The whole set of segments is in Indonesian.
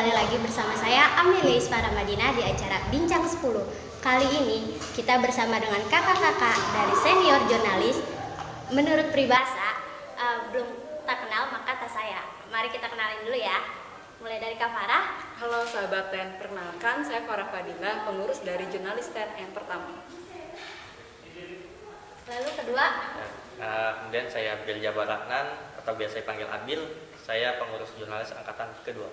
kembali lagi bersama saya Amelia Isfara Madina di acara Bincang 10. Kali ini kita bersama dengan kakak-kakak dari senior jurnalis. Menurut peribahasa, belum tak kenal maka tak sayang. Mari kita kenalin dulu ya. Mulai dari Kak Farah. Halo sahabat TEN, perkenalkan saya Farah Fadila, pengurus dari jurnalis TEN yang pertama. Lalu kedua. Kemudian saya Bilja Baraknan atau biasa dipanggil Abil. Saya pengurus jurnalis angkatan kedua.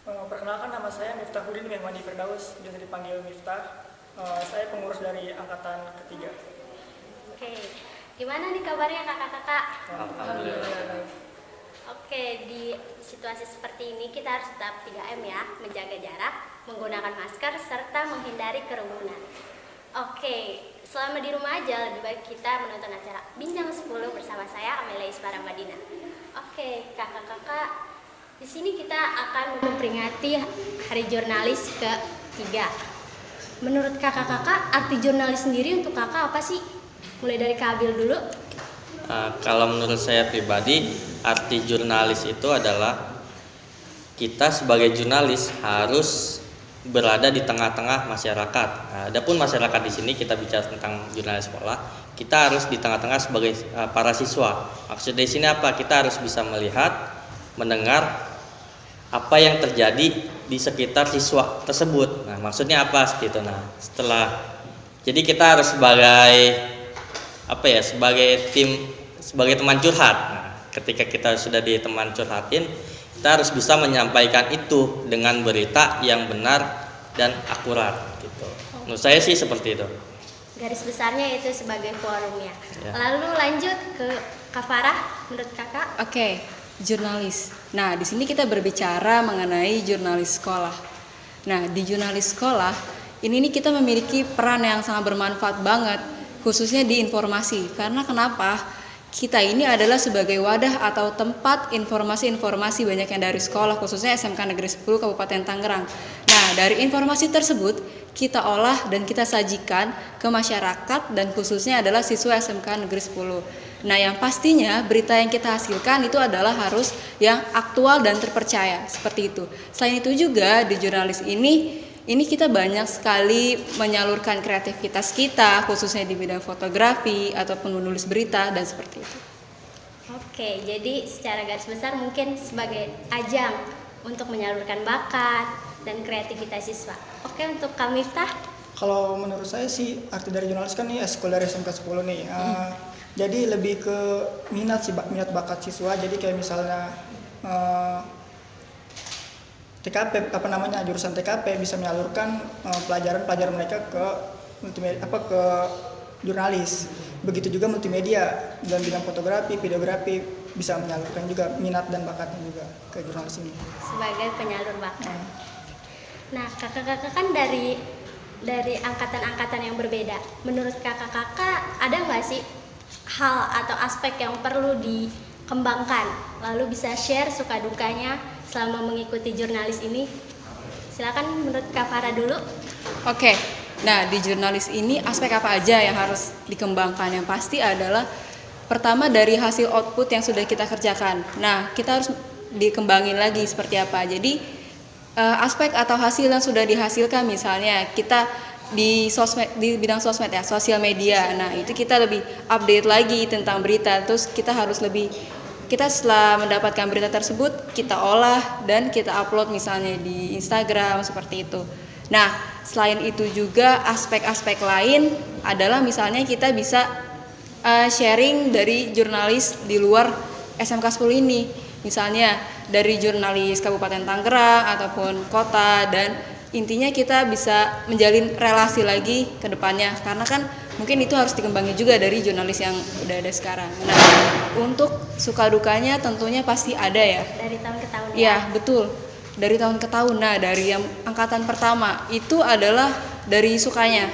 Perkenalkan, nama saya Miftahuddin Mehmadi Firdaus, biasa dipanggil Miftah. Saya pengurus dari angkatan ketiga. Oke, gimana nih kabarnya kakak-kakak? Alhamdulillah. Oke, di situasi seperti ini kita harus tetap 3M ya, menjaga jarak, menggunakan masker, serta menghindari kerumunan. Oke, selama di rumah aja lebih baik kita menonton acara Bincang 10 bersama saya Amelia Isfara Madina. Oke, kakak-kakak, di sini kita akan memperingati Hari Jurnalis ke-3. Menurut kakak-kakak, arti jurnalis sendiri untuk kakak apa sih? Mulai dari Kak Abil dulu. Kalau menurut saya pribadi, arti jurnalis itu adalah kita sebagai jurnalis harus berada di tengah-tengah masyarakat. Adapun masyarakat di sini kita bicara tentang jurnalis sekolah, kita harus di tengah-tengah sebagai para siswa. Maksud di sini apa? Kita harus bisa melihat, mendengar apa yang terjadi di sekitar siswa tersebut. Nah, maksudnya apa seperti itu. Nah, jadi kita harus sebagai teman curhat. Nah, ketika kita sudah di teman curhatin, kita harus bisa menyampaikan itu dengan berita yang benar dan akurat gitu. Menurut saya sih seperti itu. Garis besarnya itu sebagai forumnya. Ya. Lalu lanjut ke Kak Farah, menurut kakak? Oke, jurnalis. Nah, di sini kita berbicara mengenai jurnalis sekolah. Nah, di jurnalis sekolah ini nih kita memiliki peran yang sangat bermanfaat banget, khususnya di informasi. Karena kenapa? Kita ini adalah sebagai wadah atau tempat informasi-informasi banyak yang dari sekolah, khususnya SMK Negeri 10 Kabupaten Tangerang. Nah, dari informasi tersebut kita olah dan kita sajikan ke masyarakat dan khususnya adalah siswa SMK Negeri 10. Nah, yang pastinya berita yang kita hasilkan itu adalah harus yang aktual dan terpercaya, seperti itu. Selain itu juga di jurnalis ini kita banyak sekali menyalurkan kreativitas kita, khususnya di bidang fotografi ataupun menulis berita dan seperti itu. Oke, jadi secara garis besar mungkin sebagai ajang untuk menyalurkan bakat dan kreativitas siswa. Oke, untuk Kak Miftah? Kalau menurut saya sih arti dari jurnalis kan nih eskul dari SMK 10 nih. Jadi lebih ke minat bakat siswa. Jadi kayak misalnya TKP jurusan TKP bisa menyalurkan pelajaran mereka ke multimedia ke jurnalis. Begitu juga multimedia dan bidang fotografi, videografi bisa menyalurkan juga minat dan bakatnya juga ke jurnalis ini. Sebagai penyalur bakat. Nah, kakak-kakak kan dari angkatan-angkatan yang berbeda. Menurut kakak-kakak ada nggak sih hal atau aspek yang perlu dikembangkan? Lalu bisa share suka dukanya selama mengikuti jurnalis ini. Silakan menurut Kak Farah dulu. Oke, nah di jurnalis ini aspek apa aja yang harus dikembangkan? Yang pasti adalah pertama dari hasil output yang sudah kita kerjakan. Nah, kita harus dikembangin lagi seperti apa. Jadi aspek atau hasil yang sudah dihasilkan, misalnya kita di bidang sosmed ya, sosial media. Nah, itu kita lebih update lagi tentang berita. Terus kita setelah mendapatkan berita tersebut, kita olah dan kita upload misalnya di Instagram seperti itu. Nah, selain itu juga aspek-aspek lain adalah misalnya kita bisa sharing dari jurnalis di luar SMK 10 ini. Misalnya dari jurnalis Kabupaten Tangerang ataupun kota, dan intinya kita bisa menjalin relasi lagi ke depannya, karena kan mungkin itu harus dikembangin juga dari jurnalis yang udah ada sekarang. Nah, untuk suka dukanya tentunya pasti ada ya. Dari tahun ke tahun. Ya, betul. Dari tahun ke tahun. Nah, dari yang angkatan pertama itu adalah dari sukanya.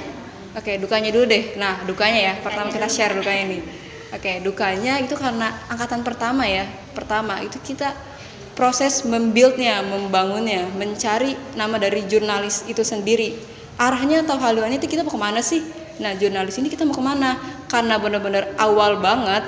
Oke, dukanya dulu deh. Nah, dukanya ya. Pertama kita share dukanya nih. Oke, dukanya itu karena angkatan pertama ya. Pertama itu kita proses membuildnya, membangunnya, mencari nama dari jurnalis itu sendiri. Arahnya atau haluannya itu kita mau kemana sih? Nah, jurnalis ini kita mau kemana? Karena benar-benar awal banget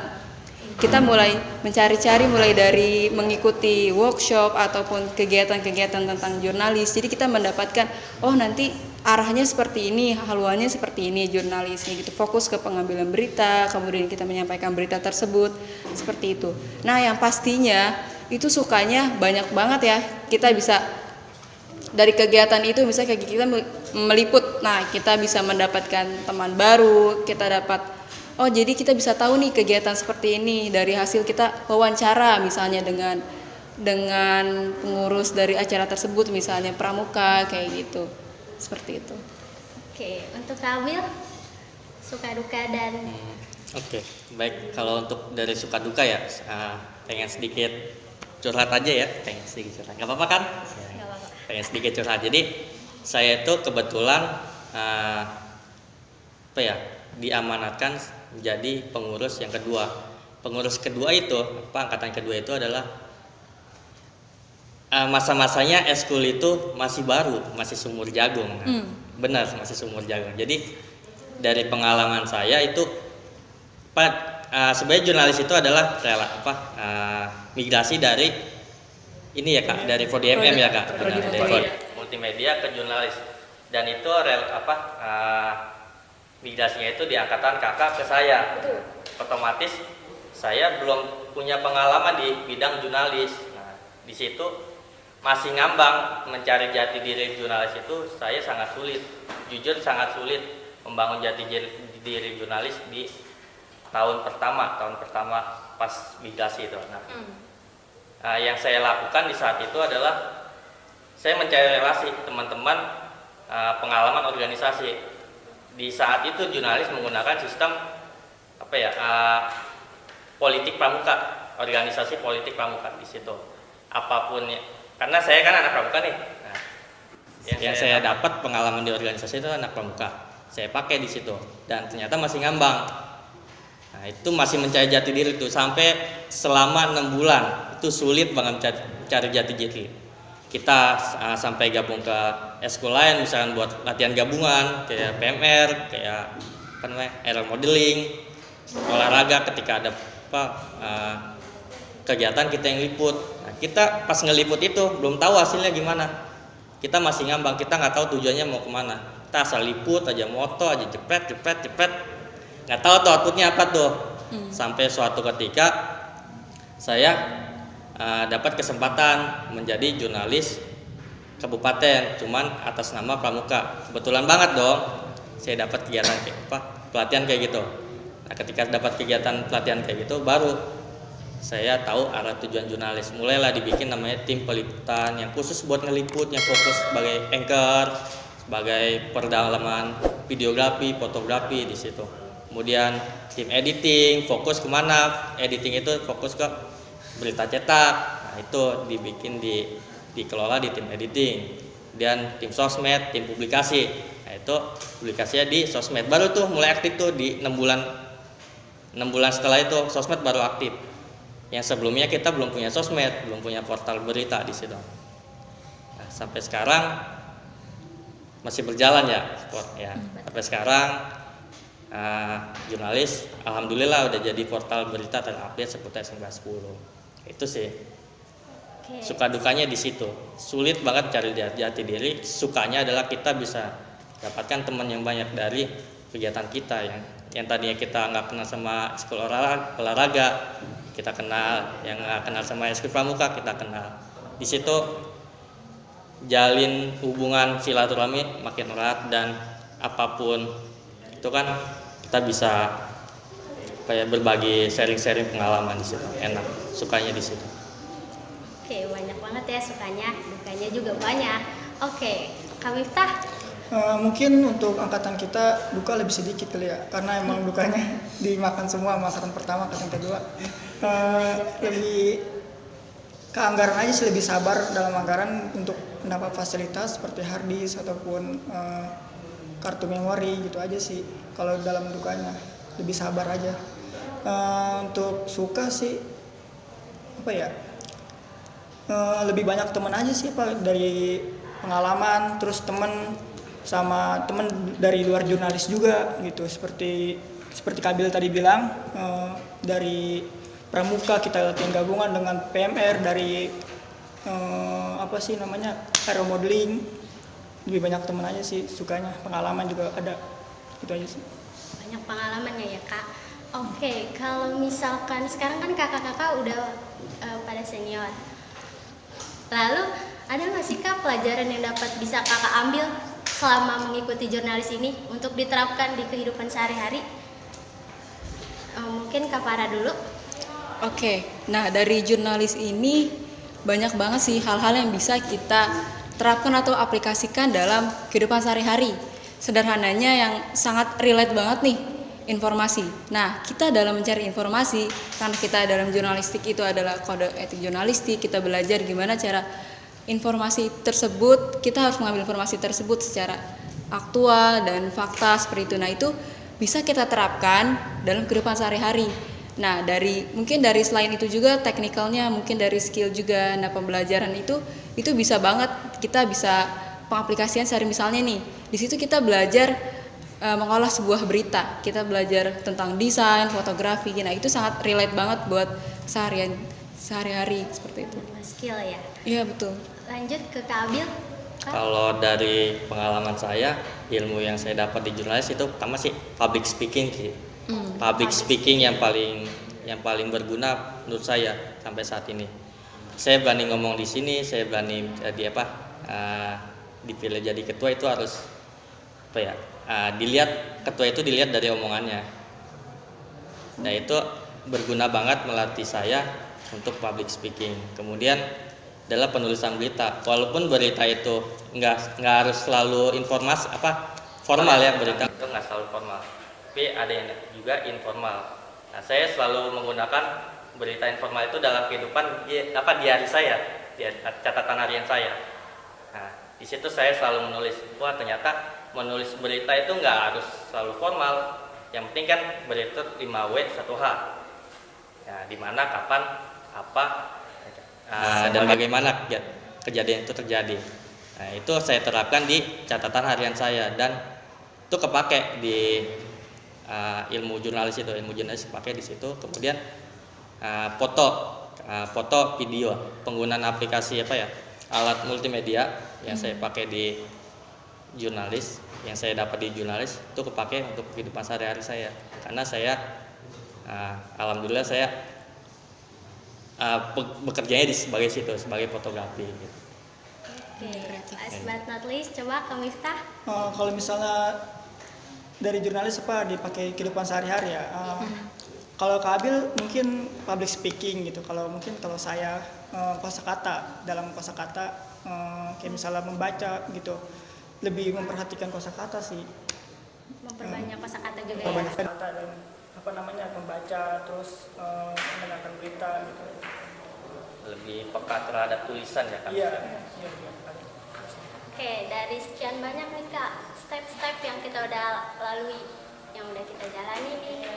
kita mulai mencari-cari mulai dari mengikuti workshop ataupun kegiatan-kegiatan tentang jurnalis. Jadi kita mendapatkan oh nanti arahnya seperti ini, haluannya seperti ini jurnalisnya gitu. Fokus ke pengambilan berita, kemudian kita menyampaikan berita tersebut seperti itu. Nah, yang pastinya itu sukanya banyak banget ya. Kita bisa dari kegiatan itu misalnya kayak kita meliput. Nah, kita bisa mendapatkan teman baru, kita dapat oh jadi kita bisa tahu nih kegiatan seperti ini dari hasil kita wawancara misalnya dengan pengurus dari acara tersebut misalnya pramuka kayak gitu. Seperti itu. Oke, untuk Kamil suka duka dan Oke, baik. Kalau untuk dari suka duka ya, pengen sedikit curhat aja ya, pengen sedikit curhat. Gak apa-apa kan? nggak apa-apa. Pengen sedikit curhat. Jadi saya itu kebetulan diamanatkan menjadi pengurus yang kedua. Pengurus kedua itu, angkatan kedua itu adalah masa-masanya eskul itu masih baru, masih sumur jagung. Benar, masih sumur jagung. Jadi dari pengalaman saya itu sebenarnya jurnalis itu adalah migrasi dari ini ya Kak, dari Prodi MM ya Kak, dari multimedia ke jurnalis. Dan itu migrasinya itu di angkatan kakak ke saya. Otomatis saya belum punya pengalaman di bidang jurnalis. Nah, di situ masih ngambang mencari jati diri jurnalis itu saya sangat sulit. Jujur sangat sulit membangun jati diri jurnalis di tahun pertama pas migrasi itu. Nah, yang saya lakukan di saat itu adalah saya mencari relasi teman-teman pengalaman organisasi. Di saat itu jurnalis menggunakan sistem politik pramuka, organisasi politik pramuka di situ. Apapun ya, karena saya kan anak pramuka nih. Nah, yang saya dapat pengalaman di organisasi itu anak pramuka. Saya pakai di situ dan ternyata masih ngambang. Nah, itu masih mencari jati diri itu sampai selama 6 bulan. Itu sulit banget cari jati diri. Kita sampai gabung ke eskul lain misalkan buat latihan gabungan kayak PMR, kayak aero modeling, olahraga ketika ada kegiatan kita yang liput. Nah, kita pas ngeliput itu belum tahu hasilnya gimana. Kita masih ngambang, kita nggak tahu tujuannya mau kemana. Kita asal liput aja, moto aja, jepret, nggak tahu tuh outputnya apa tuh. Sampai suatu ketika saya dapat kesempatan menjadi jurnalis kabupaten, cuman atas nama pramuka. Kebetulan banget dong, saya dapat kegiatan pelatihan kayak gitu. Nah, ketika dapat kegiatan pelatihan kayak gitu, baru saya tahu arah tujuan jurnalis. Mulailah dibikin namanya tim peliputan yang khusus buat ngeliput, yang fokus sebagai anchor, sebagai perdalaman videografi, fotografi di situ. Kemudian tim editing, fokus kemana? Editing itu fokus ke berita cetak. Nah, itu dikelola di tim editing. Kemudian tim sosmed, tim publikasi. Nah, itu publikasinya di sosmed. Baru tuh mulai aktif tuh di 6 bulan setelah itu sosmed baru aktif. Yang sebelumnya kita belum punya sosmed, belum punya portal berita di situ. Nah, sampai sekarang masih berjalan ya sport ya. Sampai sekarang jurnalis alhamdulillah udah jadi portal berita terupdate seputar SMK 10. Itu sih. Suka dukanya di situ. Sulit banget cari jati diri. Sukanya adalah kita bisa dapatkan teman yang banyak dari kegiatan kita yang tadinya kita nggak kenal sama sekolah olahraga, kita kenal, yang nggak kenal sama eskul pramuka kita kenal. Di situ jalin hubungan silaturahmi makin erat dan apapun itu kan kita bisa kayak berbagi sharing pengalaman di situ. Enak, sukanya di situ. Oke, banyak banget ya sukanya, dukanya juga banyak. Oke, Kak Miftah. Mungkin untuk angkatan kita duka lebih sedikit kali ya, karena emang dukanya dimakan semua sama angkatan pertama, angkatan kedua. Lebih ke anggaran aja sih, lebih sabar dalam anggaran untuk mendapat fasilitas seperti hard disk ataupun kartu memori gitu aja sih. Kalau dalam dukanya lebih sabar aja. Untuk suka sih lebih banyak teman aja sih Pak, dari pengalaman, terus teman dari luar jurnalis juga gitu, seperti Kabil tadi bilang, dari pramuka, kita latihan gabungan dengan PMR dari apa sih namanya, aeromodeling. Lebih banyak temen aja sih sukanya, pengalaman juga ada, itu aja sih. Banyak pengalamannya ya kak. Oke, kalau misalkan sekarang kan kakak-kakak udah pada senior, lalu ada nggak sih kak pelajaran yang dapat bisa kakak ambil selama mengikuti jurnalis ini untuk diterapkan di kehidupan sehari-hari? Mungkin Kak Farah dulu. Oke, nah dari jurnalis ini banyak banget sih hal-hal yang bisa kita terapkan atau aplikasikan dalam kehidupan sehari-hari. Sederhananya yang sangat relate banget nih, informasi. Nah, kita dalam mencari informasi, karena kita dalam jurnalistik itu adalah kode etik jurnalistik, kita belajar gimana cara informasi tersebut, kita harus mengambil informasi tersebut secara aktual dan fakta seperti itu. Nah, itu bisa kita terapkan dalam kehidupan sehari-hari. Nah, mungkin dari selain itu juga teknikalnya, mungkin dari skill juga. Nah, pembelajaran itu bisa banget kita bisa pengaplikasian sehari, misalnya nih. Di situ kita belajar mengolah sebuah berita. Kita belajar tentang desain, fotografi. Nah, itu sangat relate banget buat sehari-hari seperti itu. Skill ya. Iya, betul. Lanjut ke Kak Abil. Kalau dari pengalaman saya, ilmu yang saya dapat di jurnalis itu pertama sih public speaking sih. Public speaking yang paling berguna menurut saya sampai saat ini. Saya berani ngomong di sini, saya berani dipilih jadi ketua itu harus ketua itu dilihat dari omongannya. Nah, itu berguna banget melatih saya untuk public speaking. Kemudian adalah penulisan berita. Walaupun berita itu nggak harus selalu informasi formal ya, berita itu nggak selalu formal, tapi ada yang juga informal. Nah, saya selalu menggunakan berita informal itu dalam kehidupan di hari saya, di catatan harian saya. Nah, di situ saya selalu menulis. Wah, ternyata menulis berita itu nggak harus selalu formal. Yang penting kan berita 5W 1H. Ya, di mana, kapan, apa, dan bagaimana kejadian itu terjadi. Nah, itu saya terapkan di catatan harian saya dan itu kepake di ilmu jurnalis kepake di situ. Kemudian foto, video, penggunaan aplikasi alat multimedia yang saya pakai di jurnalis, yang saya dapat di jurnalis itu kepake untuk kehidupan sehari-hari saya. Karena saya alhamdulillah saya bekerjanya sebagai fotografi gitu. Oke, last but not least, coba Kak Miftah. Kalau misalnya dari jurnalis dipakai kehidupan sehari-hari ya. Kalau Kak Abil mungkin public speaking gitu. Kalau saya kosakata, dalam kosakata kayak misalnya membaca gitu. Lebih memperhatikan kosakata sih. Memperbanyak kosakata juga ya. Memperbanyak kosakata dan membaca terus mendengarkan berita gitu. Lebih peka terhadap tulisan ya kan? Iya. Oke, dari sekian banyak nih Kak, step-step yang kita udah lalui, yang udah kita jalani nih,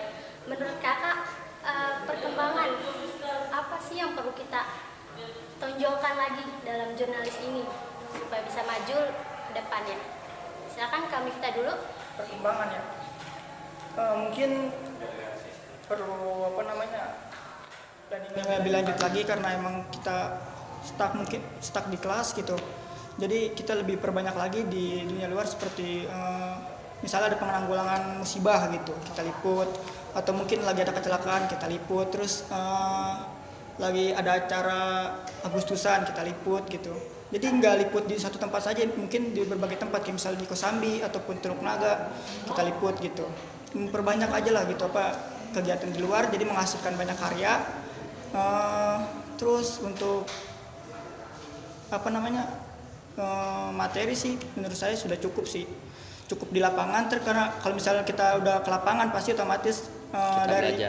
menurut Kakak perkembangan apa sih yang perlu kita tonjolkan lagi dalam jurnalis ini supaya bisa maju ke depannya? Silakan Kak Miftah dulu. Perkembangan ya. Mungkin perlu lebih lanjut lagi karena emang kita stuck di kelas gitu. Jadi kita lebih perbanyak lagi di dunia luar seperti misalnya ada penanggulangan musibah gitu, kita liput, atau mungkin lagi ada kecelakaan kita liput, terus lagi ada acara Agustusan kita liput gitu. Jadi nggak liput di satu tempat saja, mungkin di berbagai tempat kayak misalnya di Kosambi ataupun Teluk Naga kita liput gitu. Memperbanyak aja lah gitu kegiatan di luar, jadi menghasilkan banyak karya. Terus untuk materi sih menurut saya sudah cukup di lapangan, karena kalau misalnya kita udah ke lapangan pasti otomatis dari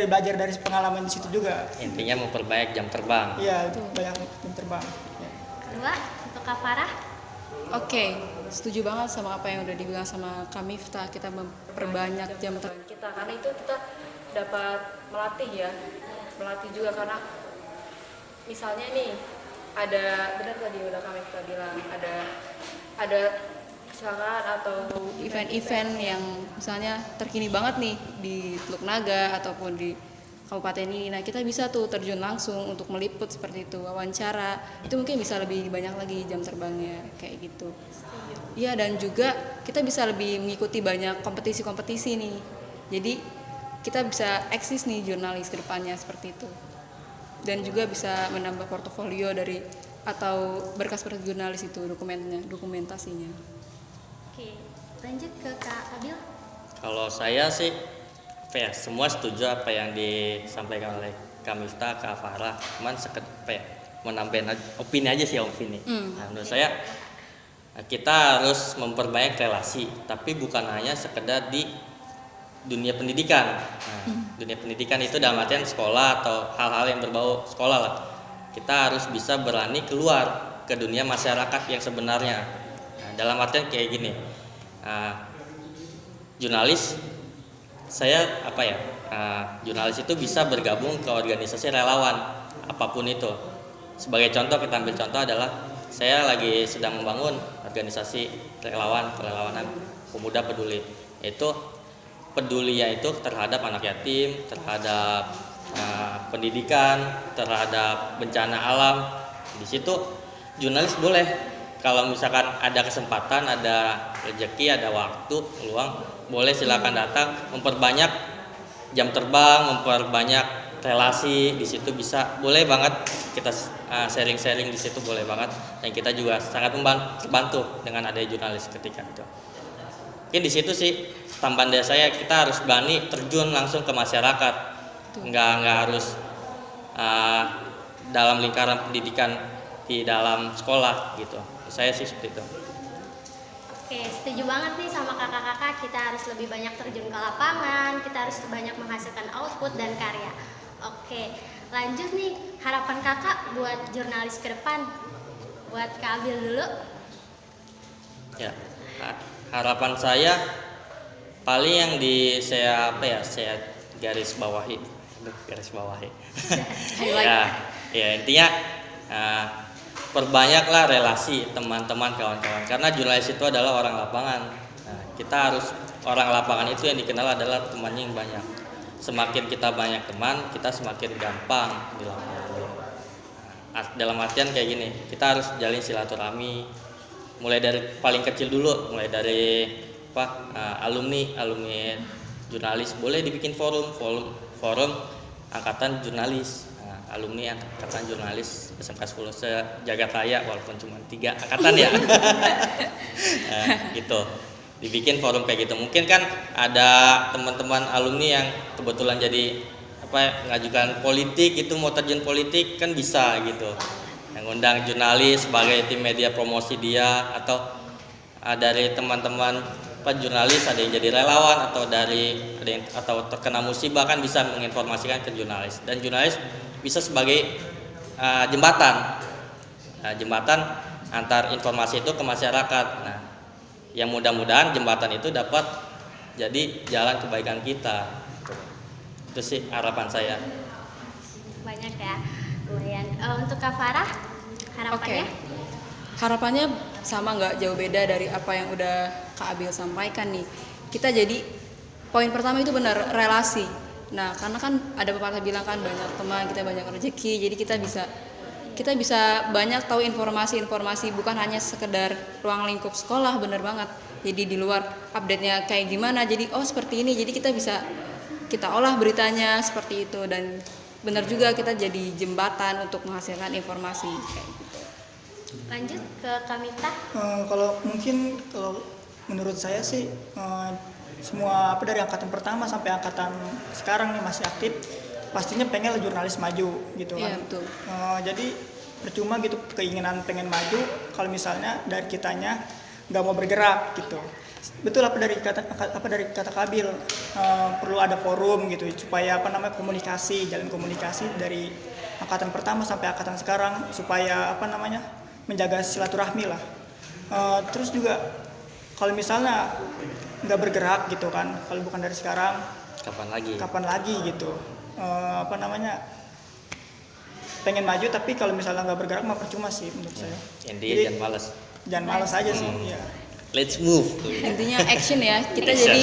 belajar dari pengalaman di situ juga. Intinya memperbanyak jam terbang. Iya, banyak jam terbang. Ya. Kedua, untuk Kak Farah. Oke, setuju banget sama apa yang udah dibilang sama Kak Miftah. Kita memperbanyak jam terbang kita, karena itu kita dapat melatih juga, karena misalnya nih ada, benar tadi udah Kak Miftah bilang, ada kecelakaan atau event-event yang misalnya terkini banget nih di Teluk Naga ataupun di kabupaten ini. Nah, kita bisa tuh terjun langsung untuk meliput seperti itu, wawancara. Itu mungkin bisa lebih banyak lagi jam terbangnya kayak gitu. Iya, dan juga kita bisa lebih mengikuti banyak kompetisi-kompetisi nih. Jadi kita bisa eksis nih jurnalis ke depannya seperti itu. Dan juga bisa menambah portofolio dari atau berkas-berkas jurnalis itu dokumentasinya. Oke, lanjut ke Kak Abil. Kalau saya sih semua setuju apa yang disampaikan oleh Kak Miftah, Kak Farah. Cuman menambahin opini aja sih, opini. Nah, menurut saya kita harus memperbanyak relasi, tapi bukan hanya sekedar di dunia pendidikan. Nah, dunia pendidikan itu dalam artian sekolah atau hal-hal yang berbau sekolah lah. Kita harus bisa berani keluar ke dunia masyarakat yang sebenarnya. Nah, dalam artian kayak gini, jurnalis jurnalis itu bisa bergabung ke organisasi relawan apapun itu. Sebagai contoh, kita ambil contoh adalah saya lagi sedang membangun organisasi kerelawanan pemuda peduli. Itu pedulinya itu terhadap anak yatim, terhadap pendidikan, terhadap bencana alam. Di situ jurnalis boleh, kalau misalkan ada kesempatan, ada rezeki, ada waktu luang, boleh silakan datang, memperbanyak jam terbang, memperbanyak relasi. Di situ boleh banget kita sharing-sharing di situ, boleh banget. Dan kita juga sangat membantu dengan adanya jurnalis ketika itu. Mungkin di situ sih tambahan dari saya, kita harus berani terjun langsung ke masyarakat, nggak harus dalam lingkaran pendidikan di dalam sekolah gitu. Saya sih seperti itu. Oke, setuju banget nih sama kakak-kakak, kita harus lebih banyak terjun ke lapangan, kita harus banyak menghasilkan output dan karya. Oke, lanjut nih, harapan kakak buat jurnalis ke depan. Buat Kak Abil dulu. Ya, harapan saya paling yang saya garis bawahi. ya intinya perbanyaklah relasi teman-teman, kawan-kawan, karena jurnalis itu adalah orang lapangan. Nah, kita harus, orang lapangan itu yang dikenal adalah temannya yang banyak. Semakin kita banyak teman, kita semakin gampang di lapangan. Dalam artian kayak gini, kita harus jalin silaturahmi, mulai dari paling kecil dulu, mulai dari alumni jurnalis. Boleh dibikin forum angkatan jurnalis. Alumni angkatan jurnalis SMK 10 sejagat raya, walaupun cuma 3 angkatan ya. Gitu, dibikin forum kayak gitu. Mungkin kan ada teman-teman alumni yang kebetulan jadi mengajukan politik gitu, mau terjun politik kan bisa gitu, yang undang jurnalis sebagai tim media promosi dia, atau dari teman-teman jurnalis ada yang jadi relawan, atau terkena musibah kan bisa menginformasikan ke jurnalis, dan jurnalis bisa sebagai jembatan antar informasi itu ke masyarakat. Nah, yang mudah-mudahan jembatan itu dapat jadi jalan kebaikan kita. Itu sih harapan saya. Banyak ya, lumayan. Untuk Kak Farah, harapannya? Harapannya sama, nggak jauh beda dari apa yang udah Kak Abil sampaikan nih. Kita jadi poin pertama itu benar, relasi. Nah, karena kan ada pepatah bilang kan, banyak teman kita banyak rezeki. Jadi kita bisa banyak tahu informasi-informasi, bukan hanya sekedar ruang lingkup sekolah, bener banget. Jadi di luar update-nya kayak gimana, jadi seperti ini. Jadi kita olah beritanya seperti itu, dan benar juga kita jadi jembatan untuk menghasilkan informasi kayak gitu. Lanjut ke Kak Miftah. Kalau menurut saya sih semua dari angkatan pertama sampai angkatan sekarang nih masih aktif, pastinya pengen jurnalis maju gitu kan. Iya, betul. Jadi percuma gitu keinginan pengen maju kalau misalnya dari kitanya nggak mau bergerak gitu. Betul apa dari kata Kabil, perlu ada forum gitu supaya jalan komunikasi dari angkatan pertama sampai angkatan sekarang, supaya menjaga silaturahmi lah. Terus juga kalau misalnya nggak bergerak gitu kan, kalau bukan dari sekarang kapan lagi gitu, pengen maju tapi kalau misalnya nggak bergerak mah percuma sih menurut saya. Jadi jangan malas aja sih ya. Let's move. Intinya action ya, kita Action. jadi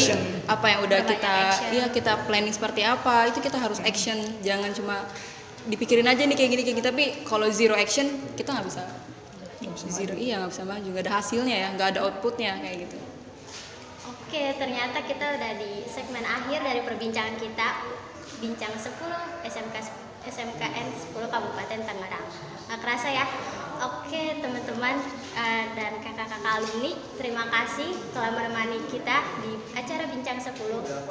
apa yang udah Berbanyak kita action. kita planning seperti apa, itu kita harus action, jangan cuma dipikirin aja nih kayak gini, tapi kalau zero action kita nggak bisa zero, nggak bisa maju, nggak ada hasilnya ya, nggak ada outputnya kayak gitu. Oke, ternyata kita udah di segmen akhir dari perbincangan kita, Bincang 10 SMKN 10 Kabupaten Tangerang. Nggak kerasa ya? Oke teman-teman dan kakak-kakak alumni, terima kasih telah menemani kita di acara Bincang 10.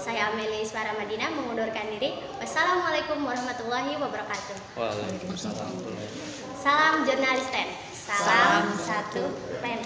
Saya Amelia Isfara Madinah mengundurkan diri. Wassalamualaikum warahmatullahi wabarakatuh. Waalaikumsalam. Salam jurnalisten. Salam satu pen.